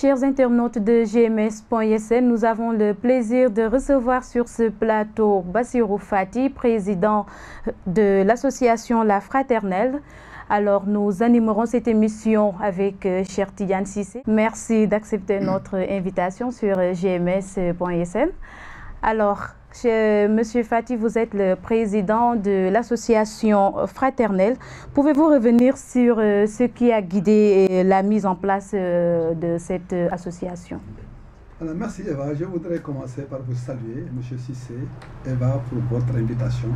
chers internautes de GMS.sn, nous avons le plaisir de recevoir sur ce plateau Bassirou Fati, président de l'association La Fraternelle. Alors, nous animerons cette émission avec Cheikh Tidiane Cissé. Merci d'accepter notre invitation sur GMS.sn. Alors, Monsieur Fati, vous êtes le président de l'association Fraternelle. Pouvez-vous revenir sur ce qui a guidé la mise en place de cette association? Alors, merci Eva. Je voudrais commencer par vous saluer, Monsieur Cissé, Eva, pour votre invitation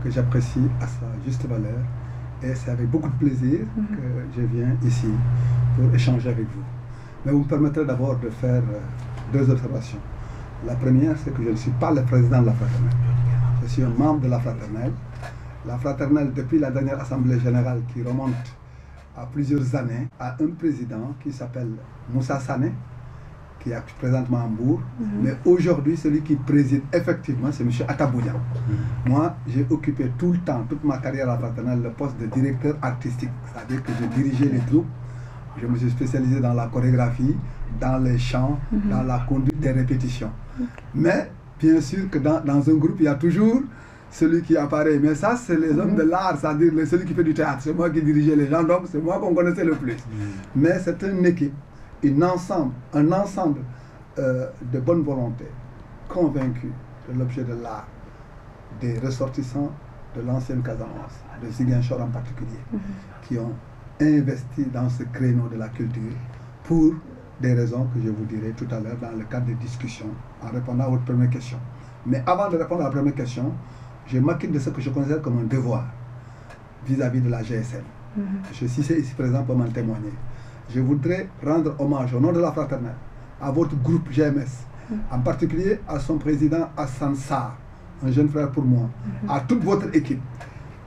que j'apprécie à sa juste valeur. Et c'est avec beaucoup de plaisir que je viens ici pour échanger avec vous. Mais vous me permettrez d'abord de faire deux observations. La première, c'est que je ne suis pas le président de la Fraternelle. Je suis un membre de la Fraternelle. La Fraternelle, depuis la dernière Assemblée Générale qui remonte à plusieurs années, a un président qui s'appelle Moussa Sané, qui est présentement à Mbour. Mais aujourd'hui, celui qui préside effectivement, c'est M. Atabouyan. Moi, j'ai occupé tout le temps, toute ma carrière à la Fraternelle, le poste de directeur artistique. C'est-à-dire que je dirigeais les troupes. Je me suis spécialisé dans la chorégraphie, dans les chants, dans la conduite des répétitions. Mais, bien sûr que dans un groupe, il y a toujours celui qui apparaît. Mais ça, c'est les hommes de l'art, c'est-à-dire celui qui fait du théâtre. C'est moi qui dirigeais les gens, donc c'est moi qu'on connaissait le plus. Mais c'est une équipe, un ensemble de bonne volonté, convaincus de l'objet de l'art, des ressortissants de l'ancienne Casamance, de Ziguinchor en particulier, qui ont investi dans ce créneau de la culture pour des raisons que je vous dirai tout à l'heure dans le cadre des discussions en répondant à votre première question. Mais avant de répondre à la première question, je m'acquitte de ce que je considère comme un devoir vis-à-vis de la GSM. Je suis ici présent pour m'en témoigner. Je voudrais rendre hommage au nom de la Fraternelle à votre groupe GMS, en particulier à son président Hassan Sarr, un jeune frère pour moi, à toute votre équipe,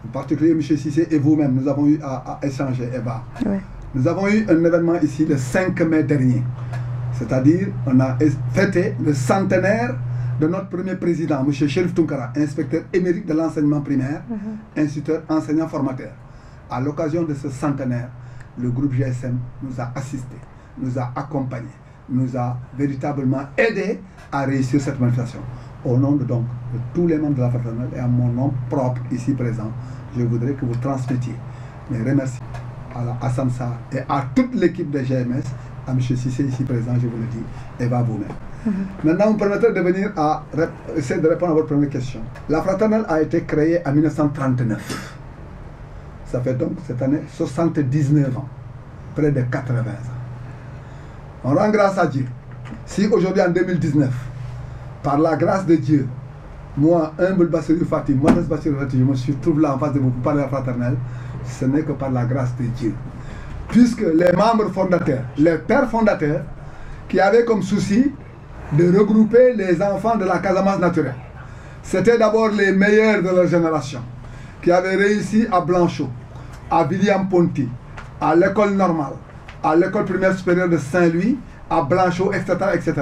en particulier M. Cissé et vous-même. Nous avons eu à échanger, Eva. Nous avons eu un événement ici le 5 mai dernier, c'est-à-dire on a fêté le centenaire de notre premier président, M. Cherif Tunkara, inspecteur émérite de l'enseignement primaire, instituteur, enseignant, formateur. À l'occasion de ce centenaire, le groupe GSM nous a assistés, nous a accompagnés, nous a véritablement aidés à réussir cette manifestation. Au nom de tous les membres de la Fraternelle et à mon nom propre ici présent, je voudrais que vous transmettiez mes remerciements à Samsa et à toute l'équipe de GMS, à M. Cissé ici présent, je vous le dis, et à vous-même. Maintenant, vous me permettrez de venir à essayer de répondre à votre première question. La Fraternelle a été créée en 1939. Ça fait donc cette année 79 ans, près de 80 ans. On rend grâce à Dieu. Si aujourd'hui en 2019, par la grâce de Dieu, moi, humble Bassirou Fati, modeste Bassirou Fati, je me suis trouvé là en face de vous pour parler de la Fraternelle, ce n'est que par la grâce de Dieu. Puisque les membres fondateurs, les pères fondateurs, qui avaient comme souci de regrouper les enfants de la Casamance naturelle, c'était d'abord les meilleurs de leur génération, qui avaient réussi à Blanchot, à William Ponty, à l'école normale, à l'école primaire supérieure de Saint-Louis, à Blanchot, etc., etc.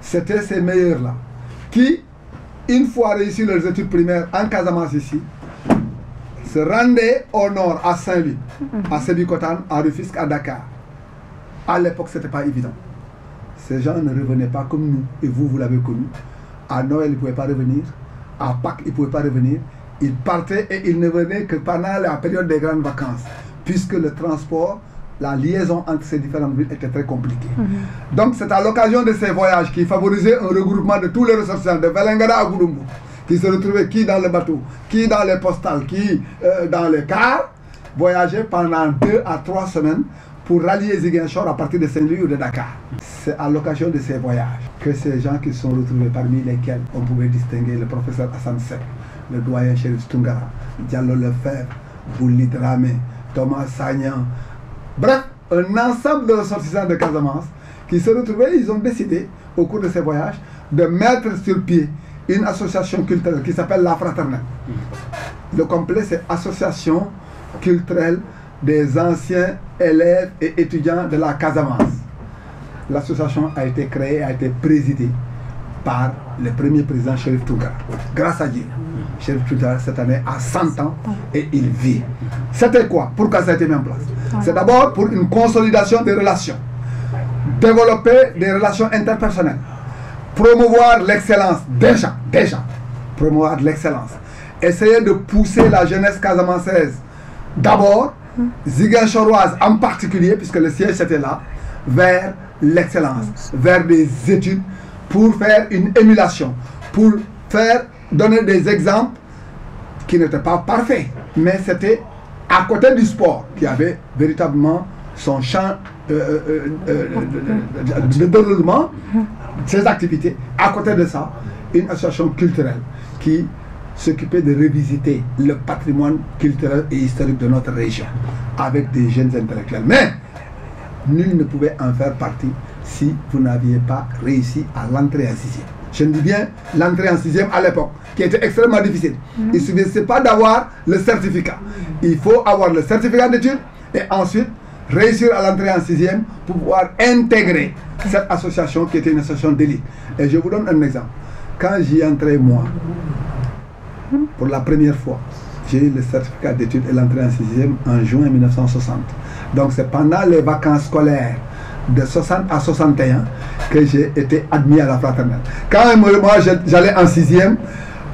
C'était ces meilleurs-là, qui, une fois réussi leurs études primaires en Casamance ici, se rendaient au nord, à Saint-Louis, à Sébikotane, à Rufisque, à Dakar. À l'époque, ce n'était pas évident. Ces gens ne revenaient pas comme nous, et vous, vous l'avez connu. À Noël, ils ne pouvaient pas revenir. À Pâques, ils ne pouvaient pas revenir. Ils partaient et ils ne venaient que pendant la période des grandes vacances, puisque le transport, la liaison entre ces différentes villes était très compliquée. Donc c'est à l'occasion de ces voyages qui favorisaient un regroupement de tous les ressortissants, de Vélingara à Gouloumbou, qui se retrouvaient qui dans le bateau, qui dans les postales, qui dans les cars, voyageaient pendant 2 à 3 semaines pour rallier Ziguinchor à partir de Saint-Louis ou de Dakar. C'est à l'occasion de ces voyages que ces gens qui se sont retrouvés, parmi lesquels on pouvait distinguer le professeur Hassan Sek, le doyen Cherif Tunkara, Diallo Lefebvre, Bouli Dramé, Thomas Sagnan, bref, un ensemble de ressortissants de Casamance qui se retrouvaient, ils ont décidé, au cours de ces voyages, de mettre sur pied une association culturelle qui s'appelle La Fraternelle. Le complet, c'est Association culturelle des anciens élèves et étudiants de la Casamance. L'association a été créée, a été présidée par le premier président Cherif Tunkara. Grâce à Dieu, Cherif Tunkara cette année a 100 ans et il vit. C'était quoi? Pourquoi ça a été mis en place? C'est d'abord pour une consolidation des relations développer des relations interpersonnelles, promouvoir l'excellence, déjà, promouvoir l'excellence, essayer de pousser la jeunesse casamançaise d'abord, ziguinchoroise en particulier, puisque le siège était là, vers l'excellence, vers des études, pour faire une émulation, pour donner des exemples qui n'étaient pas parfaits, mais c'était à côté du sport qui avait véritablement son champ de développement, ses activités. À côté de ça, une association culturelle qui s'occupait de revisiter le patrimoine culturel et historique de notre région avec des jeunes intellectuels. Mais nul ne pouvait en faire partie si vous n'aviez pas réussi à l'entrée en 6e. Je dis bien l'entrée en 6e à l'époque, qui était extrêmement difficile. Il ne suffisait pas d'avoir le certificat. Il faut avoir le certificat d'études et ensuite réussir à l'entrée en 6e pour pouvoir intégrer cette association qui était une association d'élite. Et je vous donne un exemple. Quand j'y entrais moi, pour la première fois, j'ai eu le certificat d'études et l'entrée en 6e en juin 1960. Donc c'est pendant les vacances scolaires de 60 à 61 que j'ai été admis à la fraternelle. Quand moi j'allais en 6e,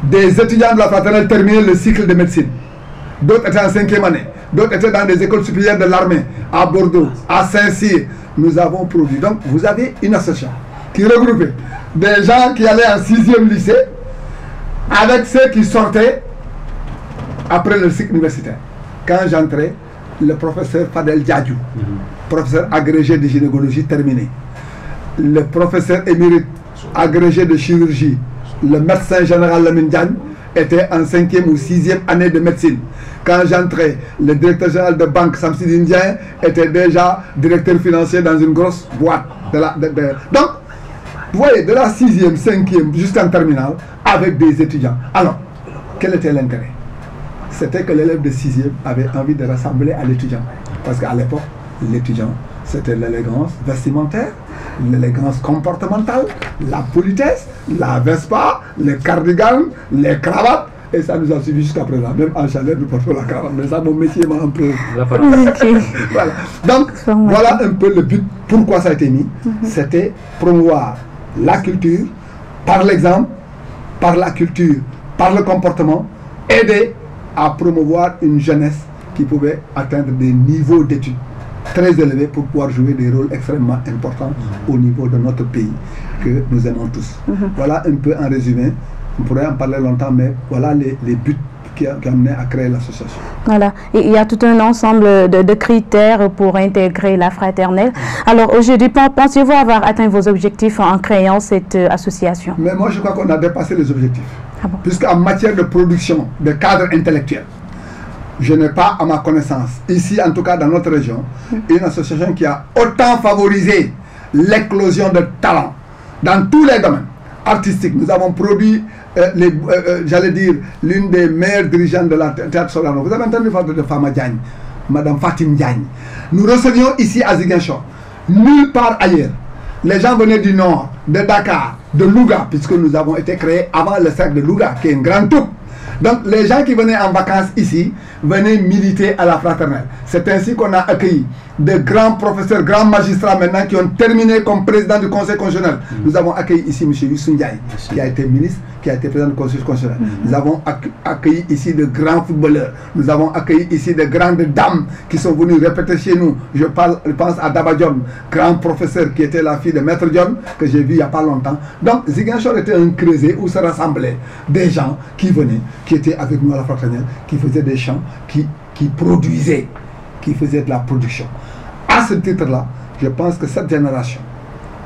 des étudiants de la fraternelle terminaient le cycle de médecine. D'autres étaient en 5e année. D'autres étaient dans des écoles supérieures de l'armée, à Bordeaux, à Saint-Cyr. Nous avons produit. Donc vous avez une association qui regroupait des gens qui allaient en 6e lycée avec ceux qui sortaient après le cycle universitaire. Quand j'entrais, le professeur Fadel Diadiou, professeur agrégé de gynécologie terminé, le professeur émérite agrégé de chirurgie, le médecin général Lamine Diagne, était en 5e ou 6e année de médecine. Quand j'entrais, le directeur général de banque, Samsidi Ndiaye, était déjà directeur financier dans une grosse boîte. Donc, vous voyez, de la 6e, 5e jusqu'en terminale, avec des étudiants. Alors, quel était l'intérêt? C'était que l'élève de 6e avait envie de rassembler à l'étudiant. Parce qu'à l'époque, l'étudiant, c'était l'élégance vestimentaire, l'élégance comportementale, la politesse, la Vespa, les cardigans, les cravates. Et ça nous a suivi jusqu'à présent. Même en chaleur, nous portons la cravate. Mais ça, mon métier m'a un peu... Voilà. Donc, voilà un peu le but. Pourquoi ça a été mis. C'était promouvoir la culture par l'exemple, par la culture, par le comportement, aider à promouvoir une jeunesse qui pouvait atteindre des niveaux d'études très élevés pour pouvoir jouer des rôles extrêmement importants au niveau de notre pays que nous aimons tous. Voilà un peu en résumé. On pourrait en parler longtemps, mais voilà les buts qui ont amené à créer l'association. Voilà, et il y a tout un ensemble de critères pour intégrer la fraternelle. Alors aujourd'hui, pensez-vous avoir atteint vos objectifs en créant cette association? Mais moi, je crois qu'on a dépassé les objectifs. Ah bon? Puisqu'en matière de production de cadres intellectuels, je n'ai pas, à ma connaissance, ici en tout cas dans notre région, une association qui a autant favorisé l'éclosion de talents dans tous les domaines artistiques. Nous avons produit, j'allais dire, l'une des meilleures dirigeantes de la théâtre Sorano. Vous avez entendu parler de Fama Diagne, Madame Fatim Diagne. Nous recevions ici à Ziguinchor, nulle part ailleurs. Les gens venaient du nord, de Dakar, de Louga, puisque nous avons été créés avant le cercle de Louga, qui est une grande troupe. Donc les gens qui venaient en vacances ici venaient militer à la fraternelle. C'est ainsi qu'on a accueilli de grands professeurs, grands magistrats maintenant qui ont terminé comme président du Conseil constitutionnel. Nous avons accueilli ici M. Youssou Ndiaye, qui a été ministre, qui a été président du Conseil constitutionnel. Nous avons accueilli ici de grands footballeurs. Nous avons accueilli ici de grandes dames qui sont venues répéter chez nous. Je pense à Daba John, grand professeur qui était la fille de Maître John, que j'ai vu il n'y a pas longtemps. Donc Ziguinchor était un creuset où se rassemblaient des gens qui venaient, qui étaient avec nous à la fraternelle, qui faisaient des chants, qui produisaient, qui faisaient de la production. À ce titre-là, je pense que cette génération,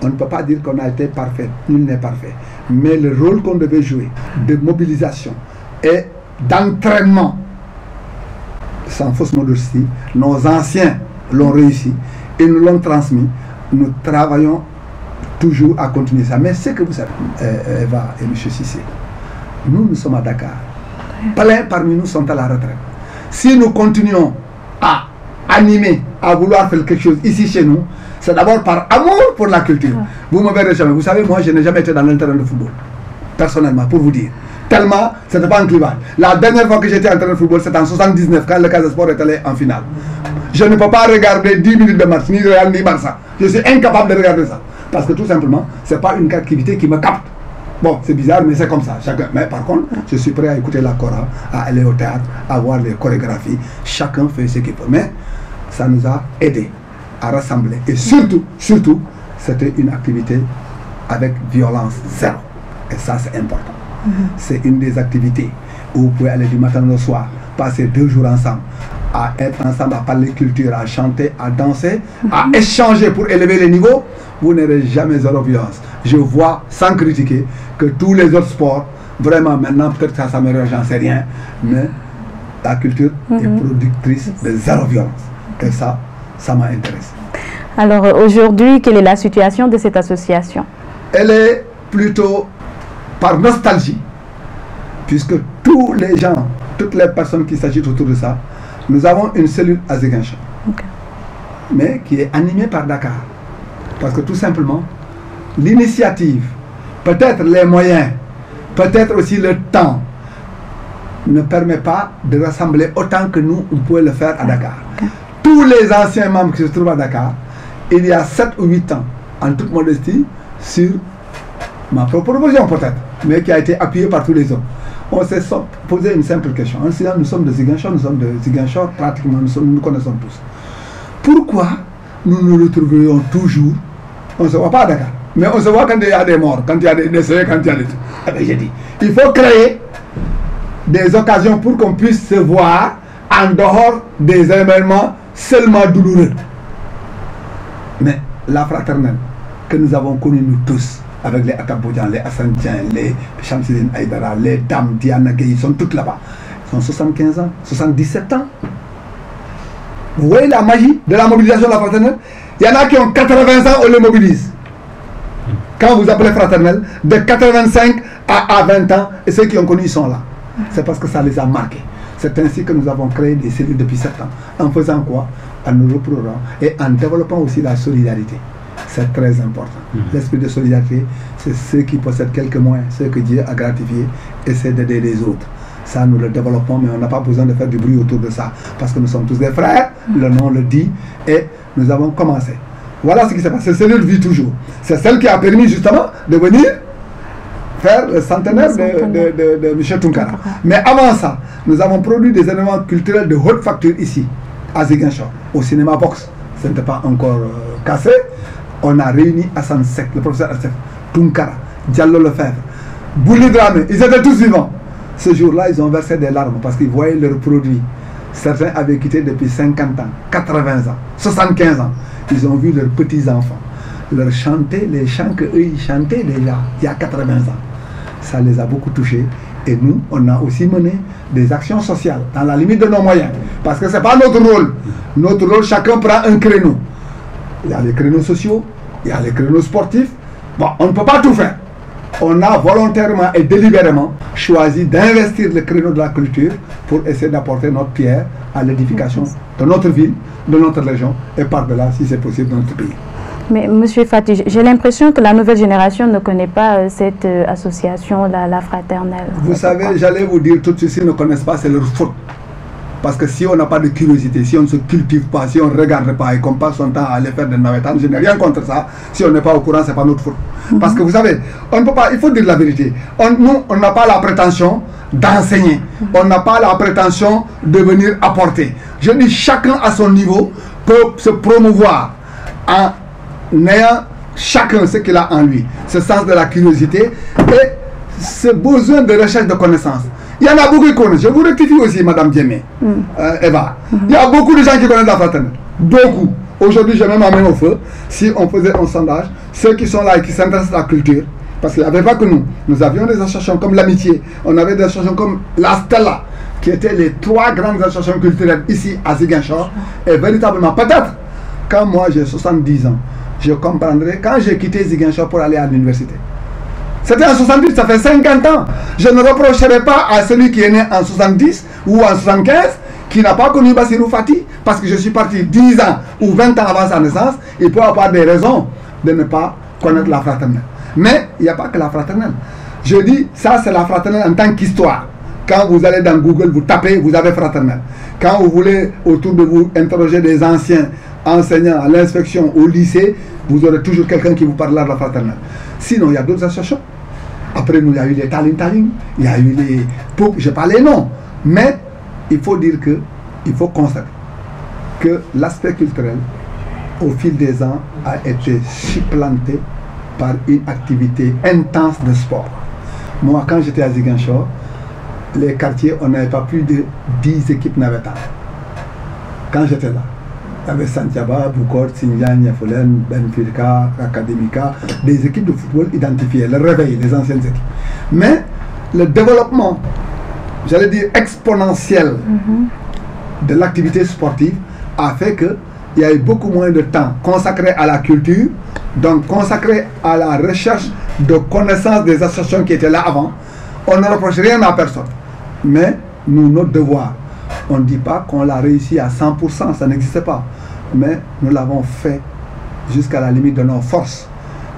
on ne peut pas dire qu'on a été parfait, nul n'est parfait. Mais le rôle qu'on devait jouer de mobilisation et d'entraînement, sans fausse modestie, nos anciens l'ont réussi et nous l'ont transmis. Nous travaillons toujours à continuer ça. Mais c'est que vous savez, Eva et M. Cissé, nous sommes à Dakar. Plein parmi nous sont à la retraite. Si nous continuons à animer, à vouloir faire quelque chose ici chez nous, c'est d'abord par amour pour la culture. Vous me verrez jamais. Vous savez, moi, je n'ai jamais été dans le terrain de football. Personnellement, pour vous dire. Tellement, ce n'était pas un clivage. La dernière fois que j'étais en terrain de football, c'était en 79, quand le Casa Sport est allé en finale. Je ne peux pas regarder 10 minutes de match, ni Real, ni Barça. Je suis incapable de regarder ça. Parce que tout simplement, ce n'est pas une activité qui me capte. Bon, c'est bizarre, mais c'est comme ça. Chacun. Mais par contre, je suis prêt à écouter la chora, à aller au théâtre, à voir les chorégraphies. Chacun fait ce qu'il peut. Mais ça nous a aidés à rassembler. Et surtout, c'était une activité avec violence zéro. Et ça, c'est important. C'est une des activités où vous pouvez aller du matin au soir, passer 2 jours ensemble, à être ensemble, à parler culture, à chanter, à danser, à échanger pour élever les niveaux. Vous n'aurez jamais zéro violence. Je vois, sans critiquer, que tous les autres sports, vraiment maintenant, peut-être que ça s'améliore, j'en sais rien, mais la culture est productrice de zéro violence. Et ça m'a intéressé. Alors aujourd'hui, quelle est la situation de cette association? Elle est plutôt par nostalgie, puisque tous les gens, toutes les personnes qui s'agitent autour de ça, nous avons une cellule à Ziguinchor, mais qui est animée par Dakar. Parce que tout simplement, l'initiative, peut-être les moyens, peut-être aussi le temps, ne permet pas de rassembler autant que nous, on pouvait le faire à Dakar. Tous les anciens membres qui se trouvent à Dakar, il y a 7 ou 8 ans, en toute modestie, sur ma propre proposition peut-être, mais qui a été appuyée par tous les autres. On s'est posé une simple question. En disant, nous sommes de Ziguinchor, pratiquement, nous connaissons tous. Pourquoi nous nous retrouverions toujours, on ne se voit pas à Dakar, mais on se voit quand il y a des morts, quand il y a des décès, quand il y a des trucs. Eh j'ai dit, il faut créer des occasions pour qu'on puisse se voir en dehors des événements seulement douloureux. Mais la fraternelle que nous avons connue nous tous, avec les Akabodjan, les Assandiens, les Shamsidine Aïdara, les dames Diana Gueye, ils sont toutes là-bas. Ils ont 75 ans, 77 ans. Vous voyez la magie de la mobilisation de la fraternelle? Il y en a qui ont 80 ans, on les mobilise. Quand vous appelez fraternelle, de 85 à 20 ans, et ceux qui ont connu, ils sont là. C'est parce que ça les a marqués. C'est ainsi que nous avons créé des cellules depuis 7 ans. En faisant quoi? En nous reprogrammant et en développant aussi la solidarité. C'est très important. L'esprit de solidarité, c'est ceux qui possèdent quelques moyens, ceux que Dieu a gratifiés, essaient d'aider les autres. Ça, nous le développons, mais on n'a pas besoin de faire du bruit autour de ça. Parce que nous sommes tous des frères, le nom le dit, et nous avons commencé. Voilà ce qui s'est passé. Cette cellule vit toujours. C'est celle qui a permis justement de venir faire le centenaire de M. Tunkara. Mais avant ça, nous avons produit des éléments culturels de haute facture ici, à Ziguinchor, au cinéma box. Ce n'était pas encore cassé. On a réuni Hassan Sek, le professeur Hassan, Tunkara, Diallo Lefebvre, Bouli Dramé, ils étaient tous vivants. Ce jour-là, ils ont versé des larmes parce qu'ils voyaient leurs produits. Certains avaient quitté depuis 50 ans, 80 ans, 75 ans. Ils ont vu leurs petits-enfants leur chanter les chants qu'eux, ils chantaient déjà il y a 80 ans. Ça les a beaucoup touchés. Et nous, on a aussi mené des actions sociales dans la limite de nos moyens. Parce que ce n'est pas notre rôle. Notre rôle, chacun prend un créneau. Il y a les créneaux sociaux, il y a les créneaux sportifs. Bon, on ne peut pas tout faire. On a volontairement et délibérément choisi d'investir le créneau de la culture pour essayer d'apporter notre pierre à l'édification de notre ville, de notre région et par-delà, si c'est possible, de notre pays. Mais M. Fati, j'ai l'impression que la nouvelle génération ne connaît pas cette association, la fraternelle. Vous savez, j'allais vous dire, tout ceux qui ne connaissent pas, c'est leur faute. Parce que si on n'a pas de curiosité, si on ne se cultive pas, si on ne regarde pas et qu'on passe son temps à aller faire des navettes, je n'ai rien contre ça. Si on n'est pas au courant, ce n'est pas notre faute. Parce que vous savez, on ne peut pas, il faut dire la vérité. Nous, on n'a pas la prétention d'enseigner. On n'a pas la prétention de venir apporter. Je dis, chacun à son niveau peut se promouvoir en ayant chacun ce qu'il a en lui. Ce sens de la curiosité et ce besoin de recherche de connaissances. Il y en a beaucoup qui connaissent. Je vous rectifie aussi, Madame Diémé, Eva. Il y a beaucoup de gens qui connaissent la fraternelle. Beaucoup. Aujourd'hui, je mets ma main au feu. Si on faisait un sondage, ceux qui sont là et qui s'intéressent à la culture, parce qu'il n'y avait pas que nous. Nous avions des associations comme l'Amitié, on avait des associations comme la Stella, qui étaient les 3 grandes associations culturelles ici à Ziguinchor. Et véritablement, peut-être, quand moi j'ai 70 ans, je comprendrai quand j'ai quitté Ziguinchor pour aller à l'université. C'était en 70, ça fait 50 ans. Je ne reprocherai pas à celui qui est né en 70 ou en 75, qui n'a pas connu Bassirou Fati, parce que je suis parti 10 ans ou 20 ans avant sa naissance, il peut avoir des raisons de ne pas connaître la fraternelle. Mais il n'y a pas que la fraternelle. Je dis, ça c'est la fraternelle en tant qu'histoire. Quand vous allez dans Google, vous tapez, vous avez fraternelle. Quand vous voulez autour de vous interroger des anciens enseignants à l'inspection, au lycée, vous aurez toujours quelqu'un qui vous parlera de la fraternelle. Sinon, il y a d'autres associations. Après nous, il y a eu les Taling, il y a eu les POP, je parle les noms. Mais il faut dire que, il faut constater que l'aspect culturel, au fil des ans, a été supplanté par une activité intense de sport. Moi, quand j'étais à Ziguinchor, les quartiers, on n'avait pas plus de 10 équipes navétanes. Quand j'étais là, il y avait Santiaba, Boukor, Sindian, Yafolen, Benfica, Académica, des équipes de football identifiées, le réveil des anciennes équipes. Mais le développement, j'allais dire exponentiel, de l'activité sportive a fait qu'il y a eu beaucoup moins de temps consacré à la culture, donc consacré à la recherche de connaissances des associations qui étaient là avant. On ne reproche rien à personne. Mais nous, notre devoir, on ne dit pas qu'on l'a réussi à 100%, ça n'existait pas. Mais nous l'avons fait jusqu'à la limite de nos forces.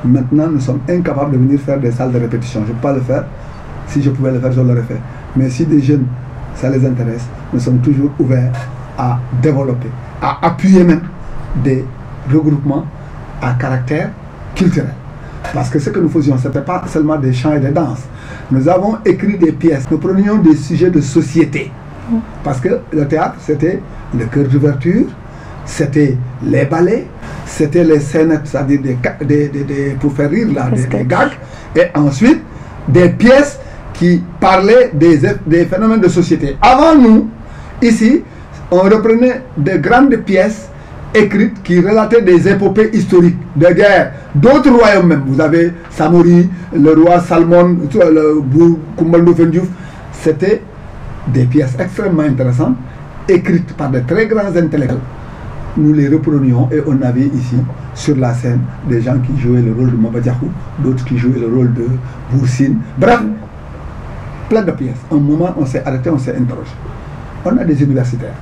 Maintenant, nous sommes incapables de venir faire des salles de répétition. Je ne peux pas le faire. Si je pouvais le faire, je l'aurais fait. Mais si des jeunes, ça les intéresse, nous sommes toujours ouverts à développer, à appuyer même des regroupements à caractère culturel. Parce que ce que nous faisions, ce n'était pas seulement des chants et des danses. Nous avons écrit des pièces, nous prenions des sujets de société. Parce que le théâtre, c'était le chœur d'ouverture, c'était les ballets, c'était les scènes, c'est-à-dire pour faire rire, là, des gags, et ensuite des pièces qui parlaient des phénomènes de société. Avant nous, ici, on reprenait de grandes pièces écrites qui relataient des épopées historiques de guerre d'autres royaumes même. Vous avez Samori, le roi Salmon, le Kumbando Fendiouf. C'était des pièces extrêmement intéressantes écrites par de très grands intellectuels. Nous les reprenions et on avait ici sur la scène des gens qui jouaient le rôle de Mabadjakou, d'autres qui jouaient le rôle de Boursine. Bref, plein de pièces. Un moment, on s'est arrêté, on s'est interrogé. On a des universitaires,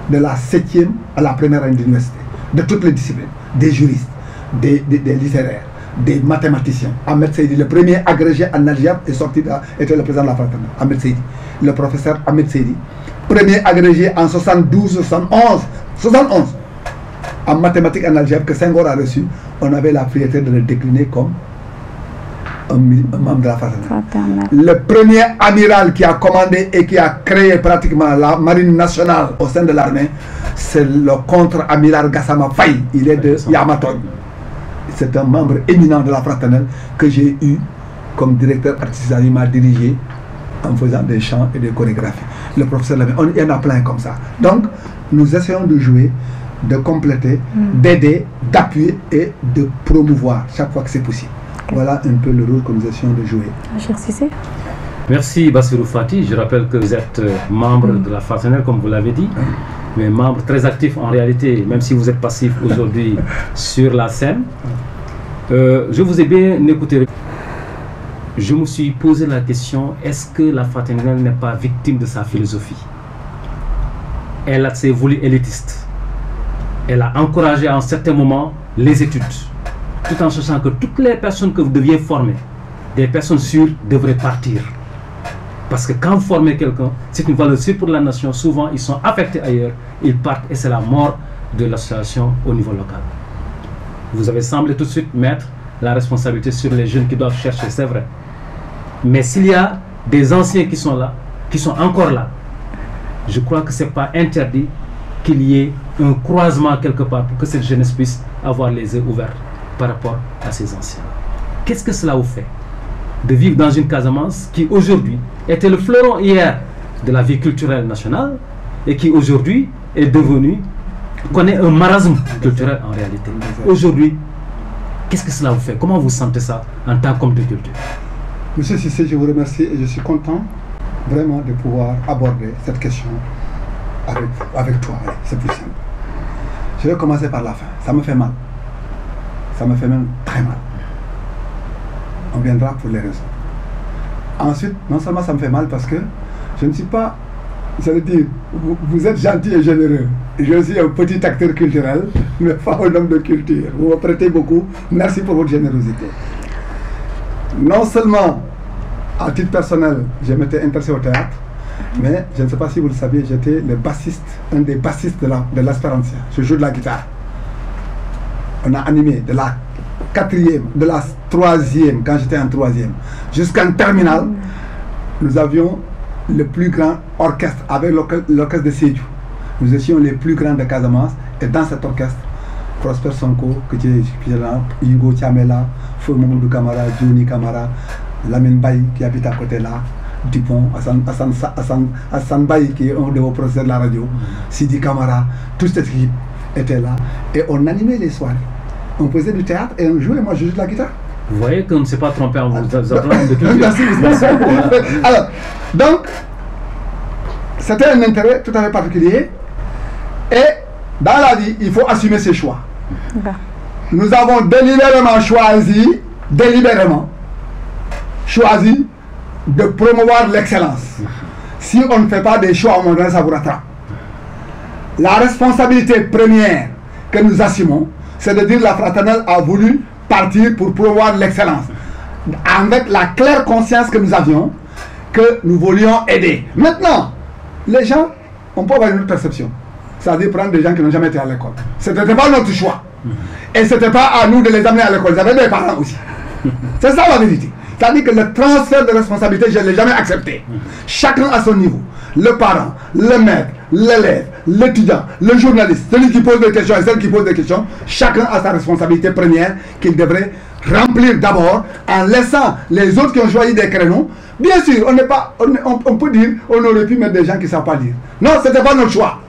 de la 7e à la première année d'université, de toutes les disciplines, des juristes, des littéraires, des mathématiciens. Ahmed Seydi, le premier agrégé en algèbre, est sorti était le président de la fraternité. Ahmed Seydi, le professeur Ahmed Seydi, premier agrégé en 71 en mathématiques en algèbre que Senghor a reçu. On avait la priorité de le décliner comme un membre de la fraternité. Le premier amiral qui a commandé et qui a créé pratiquement la marine nationale au sein de l'armée, c'est le contre-amiral Gassama Faye. Il est de Yamaton. C'est un membre éminent de la fraternelle que j'ai eu comme directeur artistique. Il m'a dirigé en faisant des chants et des chorégraphies. Le professeur Lamé, il y en a plein comme ça. Donc, nous essayons de jouer, de compléter, d'aider, d'appuyer et de promouvoir chaque fois que c'est possible. Voilà un peu le rôle que nous essayons de jouer. Merci Bassirou Fati. Je rappelle que vous êtes membre de la fraternelle, comme vous l'avez dit, mais membre très actif en réalité, même si vous êtes passif aujourd'hui sur la scène. Je vous ai bien écouté. Je me suis posé la question, est-ce que la fraternelle n'est pas victime de sa philosophie? Elle s'est voulue élitiste. Elle a encouragé à un certain moment les études, tout en sachant que toutes les personnes que vous deviez former, des personnes sûres, devraient partir. Parce que quand vous formez quelqu'un, c'est une valeur sûre pour la nation. Souvent, ils sont affectés ailleurs, ils partent et c'est la mort de l'association au niveau local. Vous avez semblé tout de suite mettre la responsabilité sur les jeunes qui doivent chercher, c'est vrai. Mais s'il y a des anciens qui sont là, qui sont encore là, je crois que ce n'est pas interdit qu'il y ait un croisement quelque part pour que cette jeunesse puisse avoir les yeux ouverts par rapport à ces anciens. Qu'est-ce que cela vous fait de vivre dans une Casamance qui aujourd'hui était le fleuron hier de la vie culturelle nationale et qui aujourd'hui est devenue, connaît un marasme culturel en réalité. Aujourd'hui, qu'est-ce que cela vous fait? Comment vous sentez ça en tant qu'homme de culture? Monsieur Cissé, je vous remercie et je suis content vraiment de pouvoir aborder cette question avec toi. C'est plus simple. Je vais commencer par la fin. Ça me fait mal. Ça me fait même très mal. On viendra pour les raisons. Ensuite, non seulement ça me fait mal parce que je ne suis pas, ça veut dire, vous êtes gentil et généreux. Je suis un petit acteur culturel, mais pas un homme de culture. Vous me prêtez beaucoup. Merci pour votre générosité. Non seulement, à titre personnel, je m'étais intéressé au théâtre, Mais je ne sais pas si vous le saviez, j'étais le bassiste, un des bassistes de l'Espérancia. Je joue de la guitare. On a animé de la 4e, de la 3e, quand j'étais en 3e, jusqu'en terminale. Nous avions le plus grand orchestre avec l'orchestre de Sédhiou. Nous étions les plus grands de Casamance. Et dans cet orchestre, Prosper Sonko, Hugo Tiamela, Feu Mamoudou Kamara, Johnny Kamara, Lamine Baye qui habite à côté là, Dupont, Hassan Baye qui est un de vos professeurs de la radio, Sidi Kamara, toute cette équipe était là. Et on animait les soirées. On faisait du théâtre et on jouait, moi je joue de la guitare. Vous voyez qu'on ne s'est pas trompé en vous appelant de culture. Merci. Alors, donc, c'était un intérêt tout à fait particulier. Et dans la vie, il faut assumer ses choix. Nous avons délibérément choisi de promouvoir l'excellence. Si on ne fait pas des choix, on ça vous rattrape. La responsabilité première que nous assumons, c'est de dire que la fraternelle a voulu partir pour promouvoir l'excellence. Avec la claire conscience que nous avions, que nous voulions aider. Maintenant, les gens, on peut avoir une autre perception. C'est-à-dire prendre des gens qui n'ont jamais été à l'école. Ce n'était pas notre choix. Et ce n'était pas à nous de les amener à l'école. Ils avaient des parents aussi. C'est ça la vérité. C'est-à-dire que le transfert de responsabilité, je ne l'ai jamais accepté. Chacun à son niveau. Le parent, le maître, l'élève, l'étudiant, le journaliste, celui qui pose des questions et celle qui pose des questions, chacun a sa responsabilité première qu'il devrait remplir d'abord en laissant les autres qui ont choisi des créneaux. Bien sûr, on peut dire on aurait pu mettre des gens qui ne savent pas lire. Non, ce n'était pas notre choix.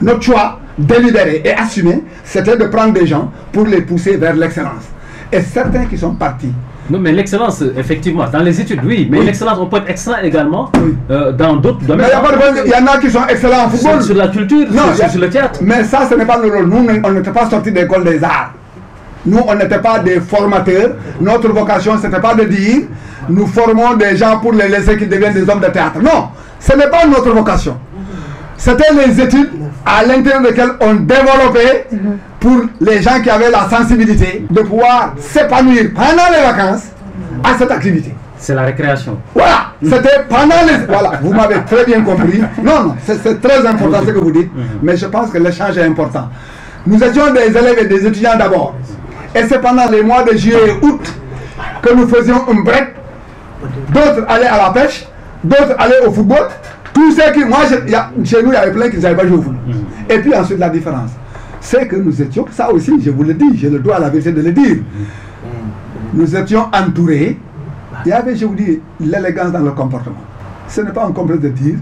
Notre choix délibéré et assumé, c'était de prendre des gens pour les pousser vers l'excellence. Et certains qui sont partis. Non, mais l'excellence, effectivement, dans les études, oui, mais l'excellence, on peut être excellent également dans d'autres domaines. Il y en a qui sont excellents en football. Sur la culture, sur le théâtre. Mais ça, ce n'est pas notre rôle. Nous, on n'était pas sortis de l'école des arts. Nous, on n'était pas des formateurs. Notre vocation, ce n'était pas de dire nous formons des gens pour les laisser qu'ils deviennent des hommes de théâtre. Non, ce n'est pas notre vocation. C'était les études à l'intérieur desquelles on développait pour les gens qui avaient la sensibilité de pouvoir s'épanouir pendant les vacances à cette activité. C'est la récréation. Voilà, c'était pendant les... Voilà, vous m'avez très bien compris. Non, c'est très important ce que vous dites, mais je pense que l'échange est important. Nous étions des élèves et des étudiants d'abord. Et c'est pendant les mois de juillet et août que nous faisions un break. D'autres allaient à la pêche, d'autres allaient au football. Tous ceux qui, chez nous, il y avait plein qui ne savaient pas jouer au foot. Et puis ensuite, la différence, c'est que nous étions, ça aussi, je vous le dis, j'ai le droit à la vérité de le dire. Nous étions entourés, il y avait, je vous dis, l'élégance dans le comportement. Ce n'est pas un complexe de dire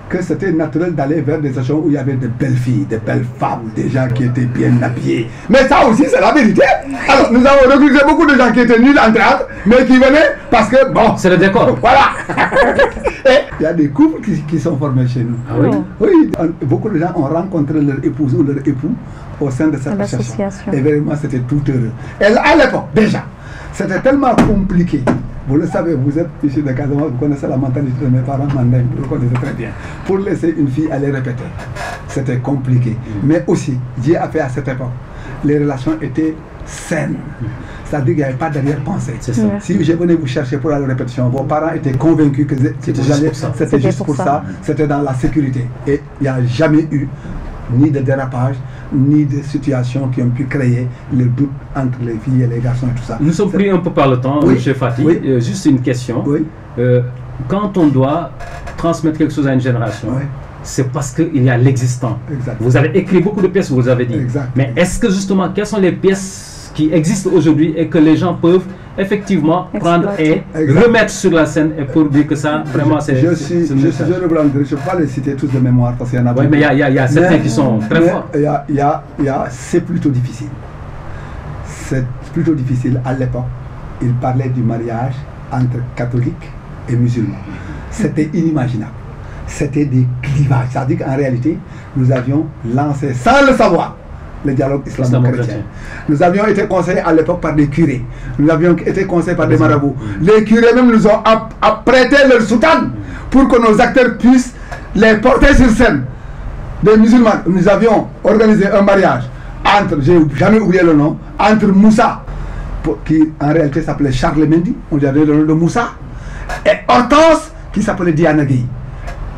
que c'était naturel d'aller vers des stations où il y avait de belles filles, de belles femmes, des gens qui étaient bien habillés. Mais ça aussi, c'est la vérité. Alors, nous avons recruté beaucoup de gens qui étaient nuls en théâtre, mais qui venaient parce que, bon... C'est le décor. Voilà. Et il y a des couples qui sont formés chez nous. Ah oui? Oui, beaucoup de gens ont rencontré leur épouse ou leur époux au sein de cette association. Et vraiment, c'était tout heureux. Et à l'époque, déjà, c'était tellement compliqué. Vous le savez, vous êtes issu de Casamance, vous connaissez la mentalité de mes parents, vous le connaissez très bien. Pour laisser une fille aller répéter, c'était compliqué. Mais aussi, Dieu a fait à cette époque, les relations étaient saines. C'est-à-dire qu'il n'y avait pas d'arrière-pensée. Si je venais vous chercher pour aller à la répétition, vos parents étaient convaincus que c'était juste pour ça, c'était dans la sécurité. Et il n'y a jamais eu ni de dérapage, ni de situations qui ont pu créer le doute entre les filles et les garçons et tout ça. Nous sommes pris un peu par le temps, M. Fati. Juste une question. Quand on doit transmettre quelque chose à une génération, c'est parce qu'il y a l'existant. Vous avez écrit beaucoup de pièces, vous avez dit. Mais est-ce que justement, quelles sont les pièces qui existent aujourd'hui et que les gens peuvent effectivement prendre et remettre sur la scène et pour dire que ça, vraiment, c'est... Je ne peux pas les citer tous de mémoire parce qu'il y en a beaucoup. Oui, mais il y a certains qui sont très forts. C'est plutôt difficile. C'est plutôt difficile. À l'époque, il parlait du mariage entre catholiques et musulmans. C'était inimaginable. C'était des clivages. C'est-à-dire qu'en réalité, nous avions lancé, sans le savoir, le dialogue islamo-chrétien. Nous avions été conseillés à l'époque par des curés. Nous avions été conseillés par des marabouts. Les curés même nous ont prêté leur soutane pour que nos acteurs puissent les porter sur scène. Des musulmans. Nous avions organisé un mariage entre, j'ai jamais oublié le nom, entre Moussa, qui en réalité s'appelait Charles Mendy, on lui avait le nom de Moussa, et Hortense, qui s'appelait Diana Gueye.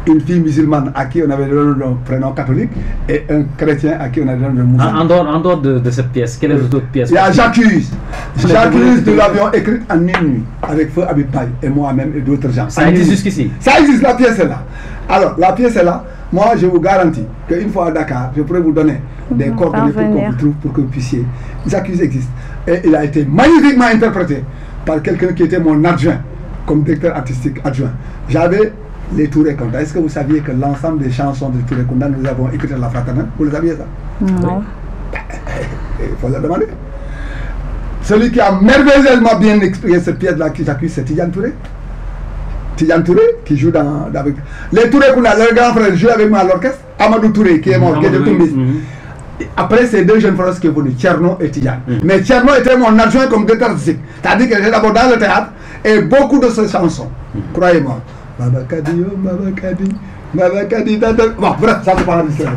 une fille musulmane à qui on avait donné le prénom catholique et un chrétien à qui on a donné le musulman. En dehors de cette pièce, quelle est l'autre pièce? Il y a J'accuse. J'accuse, nous l'avions écrite en une nuit avec Feu Habib Paye et moi-même et d'autres gens. Ça existe jusqu'ici? Ça existe, la pièce est là. Alors, la pièce est là. Moi, je vous garantis qu'une fois à Dakar, je pourrais vous donner des coordonnées pour qu'on vous trouve, pour que vous puissiez. J'accuse existe. Et il a été magnifiquement interprété par quelqu'un qui était mon adjoint, comme directeur artistique adjoint. J'avais les Touré Kunda. Est-ce que vous saviez que l'ensemble des chansons de Touré Kunda, nous avons écrit à la fraternelle? Vous le saviez ça? Non. Il faut le demander. Celui qui a merveilleusement bien expliqué cette pièce-là qui j'accuse, c'est Tidiane Touré. Tidiane Touré qui joue avec les Touré Kunda, leur grand frère joue avec moi à l'orchestre. Amadou Touré qui est mort, qui est de Tumbis. Après, ces deux jeunes frères qui sont venus, Tcherno et Tidiane. Mais Tcherno était mon adjoint comme directeur artistique. C'est-à-dire que j'étais d'abord dans le théâtre et beaucoup de ces chansons, croyez-moi. Baba Kadi, oh Baba Kadi, Baba Kadi, bon, bref, ça c'est pas la mission.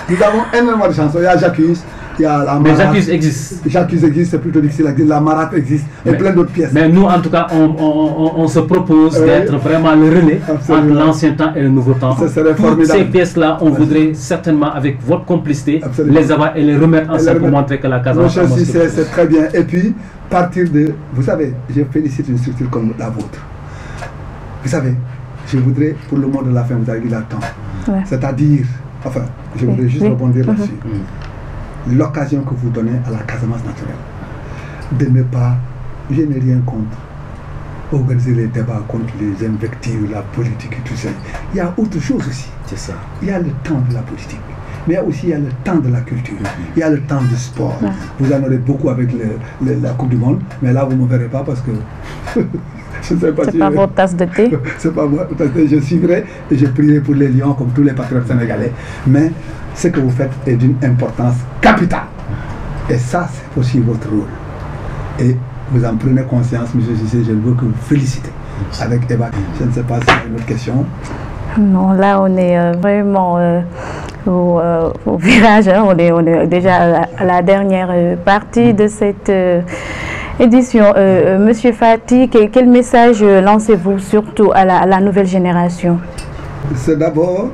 Nous avons énormément de chansons. Il y a J'accuse, il y a la Marate. Mais J'accuse existe. J'accuse existe, c'est plutôt difficile à dire. La Marate existe et plein d'autres pièces. Mais nous, en tout cas, on se propose d'être vraiment le relais entre l'ancien temps et le nouveau temps. Ça serait formidable. Toutes ces pièces-là, on voudrait certainement, avec votre complicité, les avoir et les remettre ensemble pour montrer que la Casamance. C'est très bien. Et puis, partir de. Vous savez, je félicite une structure comme la vôtre. Vous savez, je voudrais, pour le mot de la fin, vous avez dit là temps. Ouais. C'est-à-dire, enfin, je voudrais juste rebondir là-dessus. L'occasion que vous donnez à la Casamance naturelle de ne pas, je n'ai rien contre organiser les débats contre les invectives, la politique et tout ça. Il y a autre chose aussi. C'est ça. Il y a le temps de la politique. Mais il y a le temps de la culture, il y a le temps du sport. Ouais. Vous en aurez beaucoup avec la Coupe du Monde, mais là vous ne me verrez pas parce que je ne sais pas. C'est pas votre tasse de thé. C'est pas votre tasse de thé. Je suivrai et je prierai pour les Lions comme tous les patriotes sénégalais. Mais ce que vous faites est d'une importance capitale. Et ça, c'est aussi votre rôle. Et vous en prenez conscience, M. Cissé, je veux que vous félicitez avec Eva. Je ne sais pas s'il y a une autre question. Non, là on est vraiment au virage, hein. On est déjà à la dernière partie de cette édition. Monsieur Fati, quel message lancez-vous surtout à la nouvelle génération? C'est d'abord,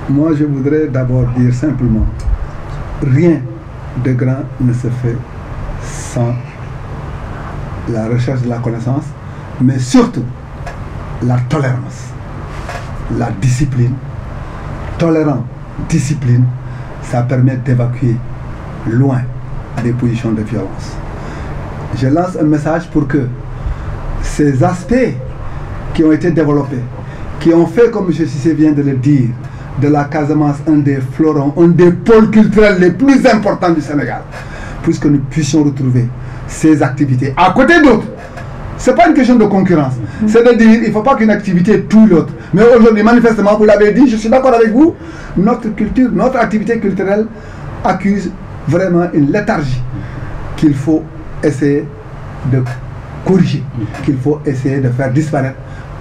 moi je voudrais d'abord dire simplement, rien de grand ne se fait sans la recherche de la connaissance, mais surtout la tolérance. La discipline, tolérant, discipline, ça permet d'évacuer loin des positions de violence. Je lance un message pour que ces aspects qui ont été développés, qui ont fait, comme M. Cissé vient de le dire, de la Casamance un des fleurons, un des pôles culturels les plus importants du Sénégal, puisque nous puissions retrouver ces activités à côté d'autres. Ce n'est pas une question de concurrence. C'est-à-dire qu'il ne faut pas qu'une activité tue l'autre. Mais aujourd'hui, manifestement, vous l'avez dit, je suis d'accord avec vous, notre culture, notre activité culturelle accuse vraiment une léthargie qu'il faut essayer de corriger, qu'il faut essayer de faire disparaître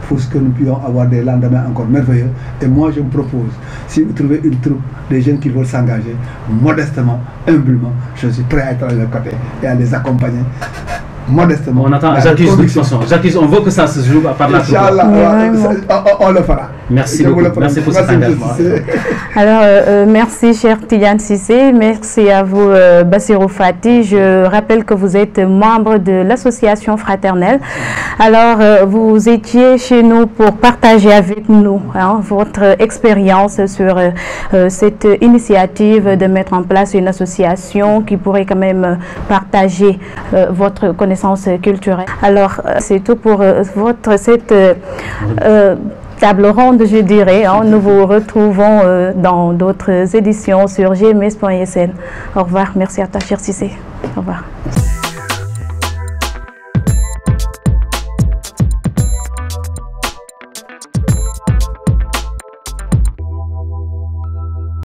pour que nous puissions avoir des lendemains encore merveilleux. Et moi, je me propose, si vous trouvez une troupe de jeunes qui veulent s'engager, modestement, humblement, je suis prêt à être à leur côté et à les accompagner. Modestement. On attend J'accuse de toute façon. J'accuse, on veut que ça se joue par la troupe. On le fera. Merci beaucoup. Merci pour cet engagement. Alors, merci cher Tidiane Cissé, merci à vous Bassirou Fati. Je rappelle que vous êtes membre de l'association fraternelle. Alors, vous étiez chez nous pour partager avec nous votre expérience sur cette initiative de mettre en place une association qui pourrait quand même partager votre connaissance culturelle. Alors, c'est tout pour cette table ronde, je dirais. Nous vous retrouvons dans d'autres éditions sur gms.sn. Au revoir. Merci à toi, cher Cissé. Au revoir.